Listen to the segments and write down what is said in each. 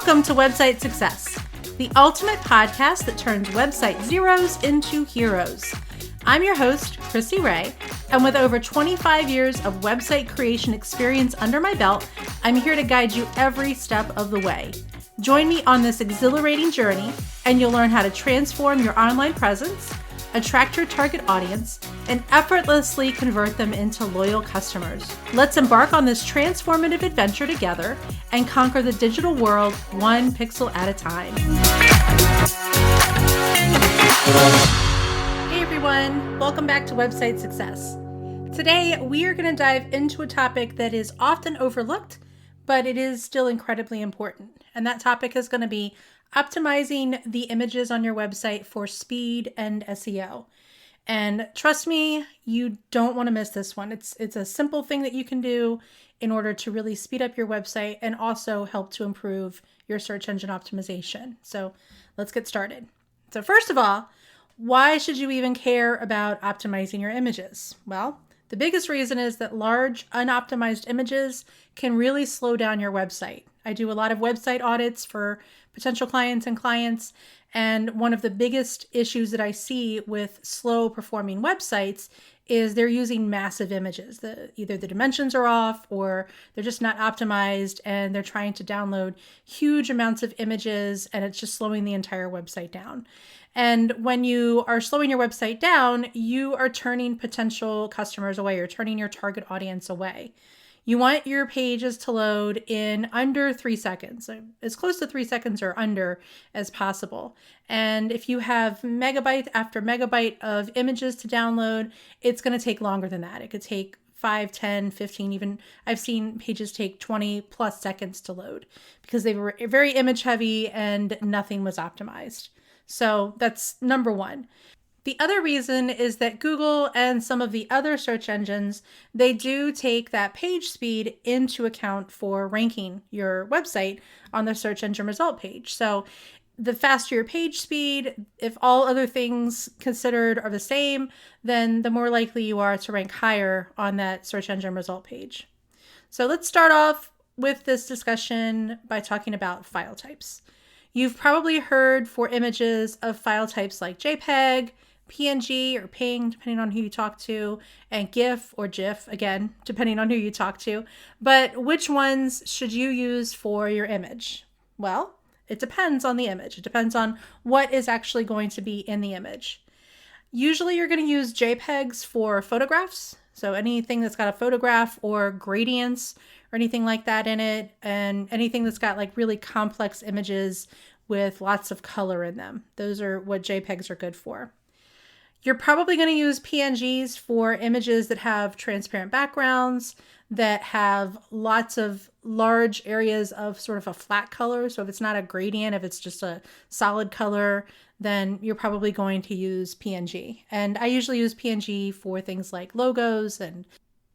Welcome to Website Success, the ultimate podcast that turns website zeros into heroes. I'm your host, Chrissy Ray, and with over 25 years of website creation experience under my belt, I'm here to guide you every step of the way. Join me on this exhilarating journey, and you'll learn how to transform your online presence, attract your target audience, and effortlessly convert them into loyal customers. Let's embark on this transformative adventure together and conquer the digital world one pixel at a time. Hey everyone, welcome back to Website Success. Today, we are going to dive into a topic that is often overlooked, but it is still incredibly important. And that topic is going to be optimizing the images on your website for speed and SEO. And trust me, you don't want to miss this one. It's a simple thing that you can do in order to really speed up your website and also help to improve your search engine optimization. So let's get started. So first of all, why should you even care about optimizing your images? Well, the biggest reason is that large, unoptimized images can really slow down your website. I do a lot of website audits for potential clients, and one of the biggest issues that I see with slow performing websites is they're using massive images. Either the dimensions are off or they're just not optimized and they're trying to download huge amounts of images and it's just slowing the entire website down. And when you are slowing your website down, you are turning potential customers away. You're turning your target audience away. You want your pages to load in under 3 seconds, as close to 3 seconds or under as possible. And if you have megabyte after megabyte of images to download, it's going to take longer than that. It could take 5, 10, 15, even I've seen pages take 20 plus seconds to load because they were very image heavy and nothing was optimized. So that's number one. The other reason is that Google and some of the other search engines, they do take that page speed into account for ranking your website on the search engine result page. So the faster your page speed, if all other things considered are the same, then the more likely you are to rank higher on that search engine result page. So let's start off with this discussion by talking about file types. You've probably heard for images of file types like JPEG, PNG or PNG, depending on who you talk to, and GIF or GIF, again, depending on who you talk to. But which ones should you use for your image? Well, it depends on the image. It depends on what is actually going to be in the image. Usually you're going to use JPEGs for photographs. So anything that's got a photograph or gradients or anything like that in it, and anything that's got like really complex images with lots of color in them. Those are what JPEGs are good for. You're probably going to use PNGs for images that have transparent backgrounds, that have lots of large areas of sort of a flat color. So if it's not a gradient, if it's just a solid color, then you're probably going to use PNG. And I usually use PNG for things like logos and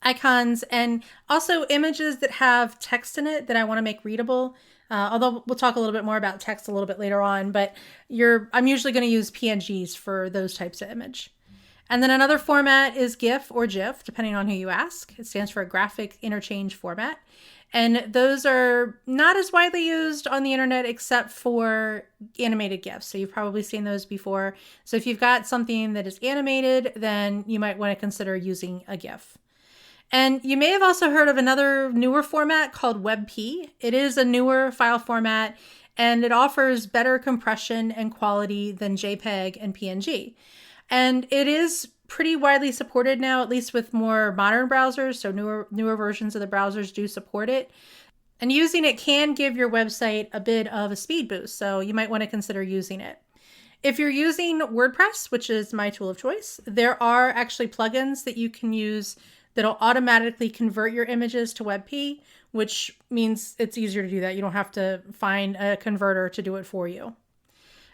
icons, and also images that have text in it that I want to make readable. Although we'll talk a little bit more about text a little bit later on, but I'm usually going to use PNGs for those types of image. And then another format is GIF or GIF, depending on who you ask. It stands for a graphic interchange format. And those are not as widely used on the internet except for animated GIFs. So you've probably seen those before. So if you've got something that is animated, then you might want to consider using a GIF. And you may have also heard of another newer format called WebP. It is a newer file format, and it offers better compression and quality than JPEG and PNG. And it is pretty widely supported now, at least with more modern browsers. So newer versions of the browsers do support it. And using it can give your website a bit of a speed boost. So you might want to consider using it. If you're using WordPress, which is my tool of choice, there are actually plugins that you can use that'll automatically convert your images to WebP, which means it's easier to do that. You don't have to find a converter to do it for you.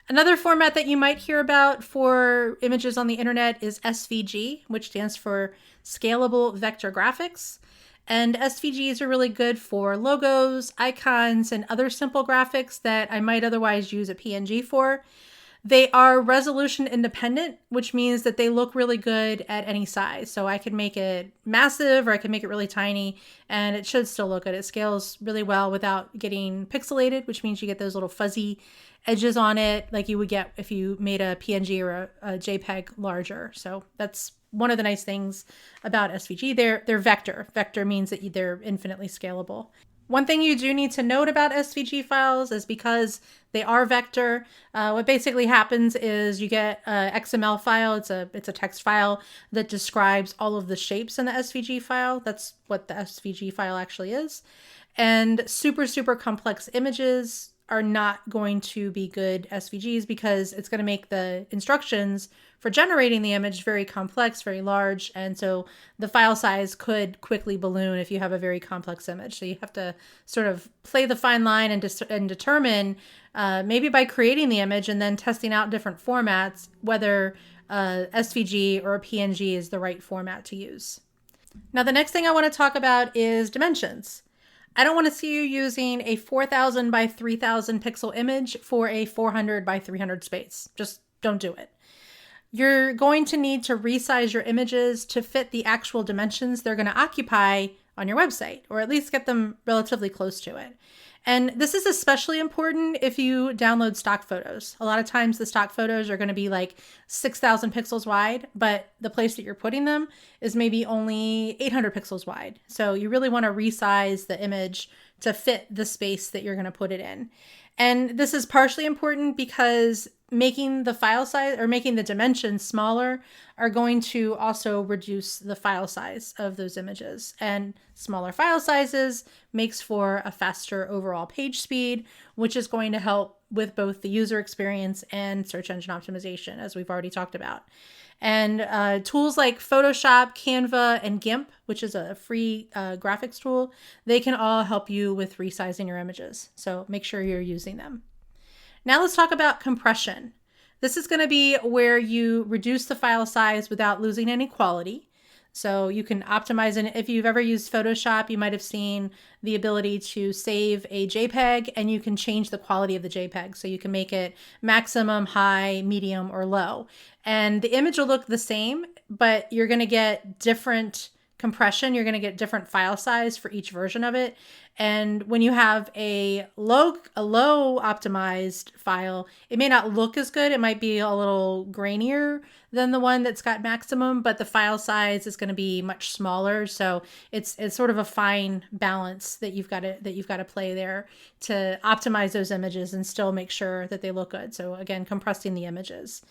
Another format that you might hear about for images on the internet is SVG, which stands for Scalable Vector Graphics. And SVGs are really good for logos, icons, and other simple graphics that I might otherwise use a PNG for. They are resolution independent, which means that they look really good at any size. So I can make it massive or I can make it really tiny and it should still look good. It scales really well without getting pixelated, which means you get those little fuzzy edges on it like you would get if you made a PNG or a JPEG larger. So that's one of the nice things about SVG. They're vector. Vector means that they're infinitely scalable. One thing you do need to note about SVG files is because they are vector, what basically happens is you get a XML file. It's a text file that describes all of the shapes in the SVG file. That's what the SVG file actually is. And super, super complex images are not going to be good SVGs because it's going to make the instructions for generating the image very complex, very large. And so the file size could quickly balloon if you have a very complex image. So you have to sort of play the fine line and determine maybe by creating the image and then testing out different formats, whether SVG or a PNG is the right format to use. Now, the next thing I want to talk about is dimensions. I don't want to see you using a 4,000 by 3,000 pixel image for a 400 by 300 space. Just don't do it. You're going to need to resize your images to fit the actual dimensions they're going to occupy on your website, or at least get them relatively close to it. And this is especially important if you download stock photos. A lot of times the stock photos are going to be like 6,000 pixels wide, but the place that you're putting them is maybe only 800 pixels wide. So you really want to resize the image to fit the space that you're going to put it in. And this is partially important because making the file size or making the dimensions smaller are going to also reduce the file size of those images. And smaller file sizes makes for a faster overall page speed, which is going to help with both the user experience and search engine optimization, as we've already talked about. And tools like Photoshop, Canva, and GIMP, which is a free graphics tool, they can all help you with resizing your images. So make sure you're using them. Now let's talk about compression. This is going to be where you reduce the file size without losing any quality. So you can optimize it. If you've ever used Photoshop, you might have seen the ability to save a JPEG and you can change the quality of the JPEG. So you can make it maximum, high, medium, or low. And the image will look the same, but you're going to get different compression. You're going to get different file size for each version of it. And when you have a low optimized file, it may not look as good. It might be a little grainier than the one that's got maximum, but the file size is going to be much smaller. So it's sort of a fine balance that you've got to play there to optimize those images and still make sure that they look good. So again, compressing the images.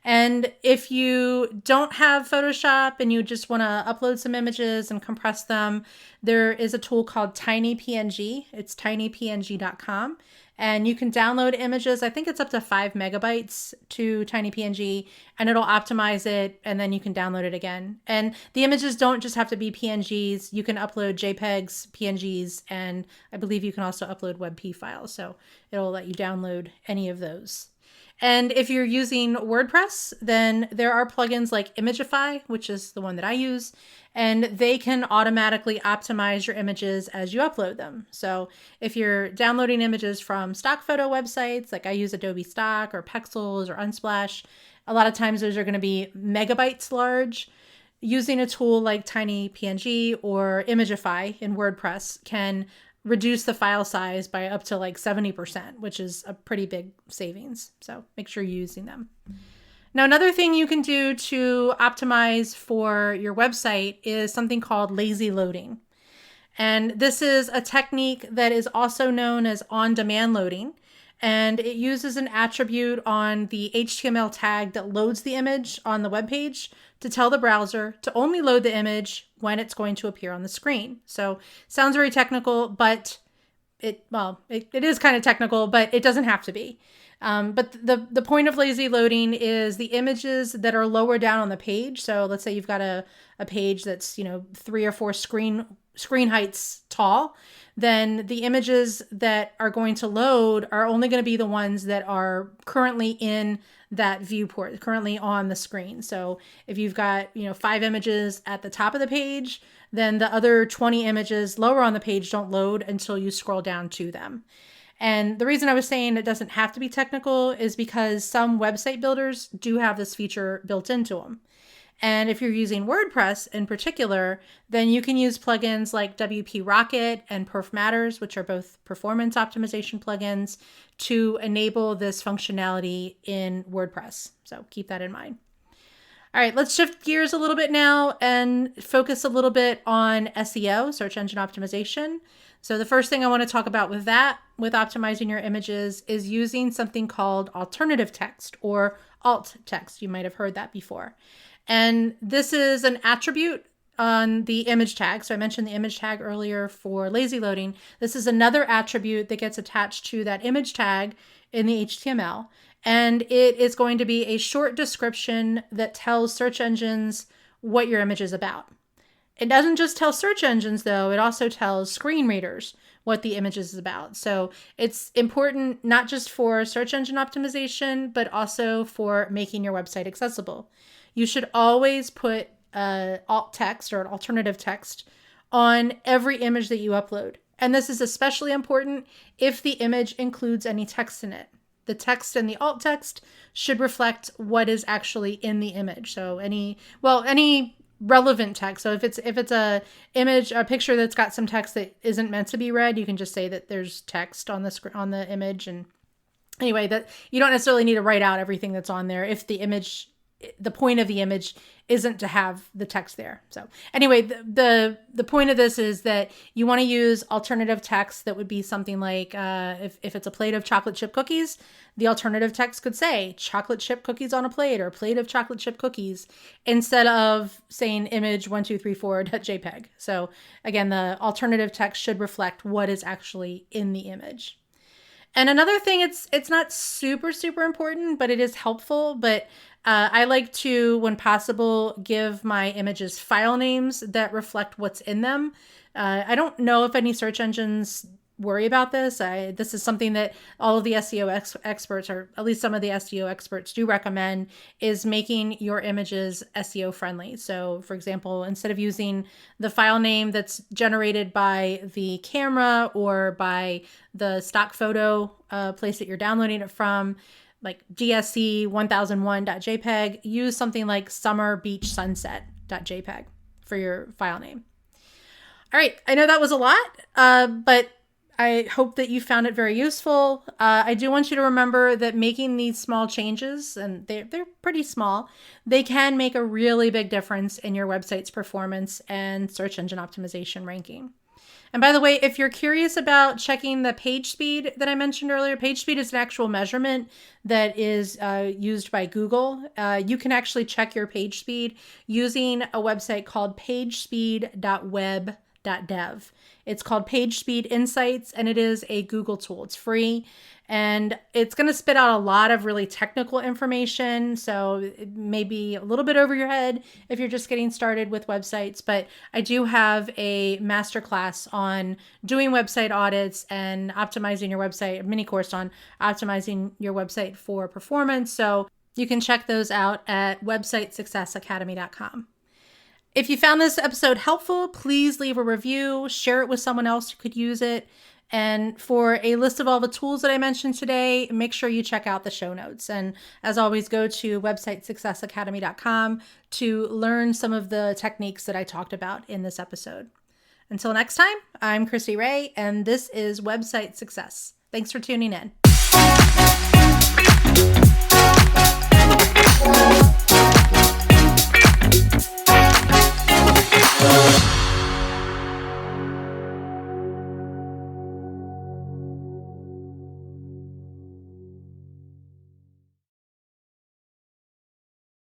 And if you don't have Photoshop and you just want to upload some images and compress them, there is a tool called TinyPNG. It's tinypng.com. And you can download images. I think it's up to 5 megabytes to TinyPNG, and it'll optimize it, and then you can download it again. And the images don't just have to be PNGs. You can upload JPEGs, PNGs, and I believe you can also upload WebP files. So it'll let you download any of those. And if you're using WordPress, then there are plugins like Imagify, which is the one that I use, and they can automatically optimize your images as you upload them. So if you're downloading images from stock photo websites, like I use Adobe Stock or Pexels or Unsplash, a lot of times those are going to be megabytes large. Using a tool like TinyPNG or Imagify in WordPress can reduce the file size by up to like 70%, which is a pretty big savings. So make sure you're using them. Now, another thing you can do to optimize for your website is something called lazy loading. And this is a technique that is also known as on-demand loading. And it uses an attribute on the HTML tag that loads the image on the web page to tell the browser to only load the image when it's going to appear on the screen. So sounds very technical, but it is kind of technical, but it doesn't have to be. But the point of lazy loading is the images that are lower down on the page. So let's say you've got a page that's 3 or 4 screen heights tall, then the images that are going to load are only going to be the ones that are currently in that viewport, currently on the screen. So if you've got 5 images at the top of the page, then the other 20 images lower on the page don't load until you scroll down to them. And the reason I was saying it doesn't have to be technical is because some website builders do have this feature built into them. And if you're using WordPress in particular, then you can use plugins like WP Rocket and Perf Matters, which are both performance optimization plugins, to enable this functionality in WordPress. So keep that in mind. All right, let's shift gears a little bit now and focus a little bit on SEO, search engine optimization. So the first thing I want to talk about with optimizing your images, is using something called alternative text or alt text. You might have heard that before. And this is an attribute on the image tag. So I mentioned the image tag earlier for lazy loading. This is another attribute that gets attached to that image tag in the HTML. And it is going to be a short description that tells search engines what your image is about. It doesn't just tell search engines, though. It also tells screen readers what the image is about. So it's important not just for search engine optimization, but also for making your website accessible. You should always put alt text or an alternative text on every image that you upload. And this is especially important if the image includes any text in it. The text in the alt text should reflect what is actually in the image. So any relevant text. So if it's a picture that's got some text that isn't meant to be read, you can just say that there's text on the image. And anyway, that you don't necessarily need to write out everything that's on there if the point of the image isn't to have the text there. So anyway, the point of this is that you want to use alternative text that would be something like, if it's a plate of chocolate chip cookies, the alternative text could say chocolate chip cookies on a plate or plate of chocolate chip cookies, instead of saying image 1234.jpg. So again, the alternative text should reflect what is actually in the image. And another thing, it's not super, super important, but it is helpful. But I like to, when possible, give my images file names that reflect what's in them. I don't know if any search engines worry about this. This is something that all of the SEO experts, or at least some of the SEO experts, do recommend, is making your images SEO friendly. So for example, instead of using the file name that's generated by the camera or by the stock photo place that you're downloading it from, like dsc1001.jpg, use something like summerbeachsunset.jpg for your file name. All right, I know that was a lot, but I hope that you found it very useful. I do want you to remember that making these small changes, and they're pretty small, they can make a really big difference in your website's performance and search engine optimization ranking. And by the way, if you're curious about checking the page speed that I mentioned earlier, page speed is an actual measurement that is used by Google. You can actually check your page speed using a website called pagespeed.web.dev. It's called Page Speed Insights, and it is a Google tool. It's free, and it's going to spit out a lot of really technical information. So it may be a little bit over your head if you're just getting started with websites, but I do have a masterclass on doing website audits and optimizing your website, a mini course on optimizing your website for performance. So you can check those out at websitesuccessacademy.com. If you found this episode helpful, please leave a review, share it with someone else who could use it. And for a list of all the tools that I mentioned today, make sure you check out the show notes. And as always, go to websitesuccessacademy.com to learn some of the techniques that I talked about in this episode. Until next time, I'm Christy Ray, and this is Website Success. Thanks for tuning in.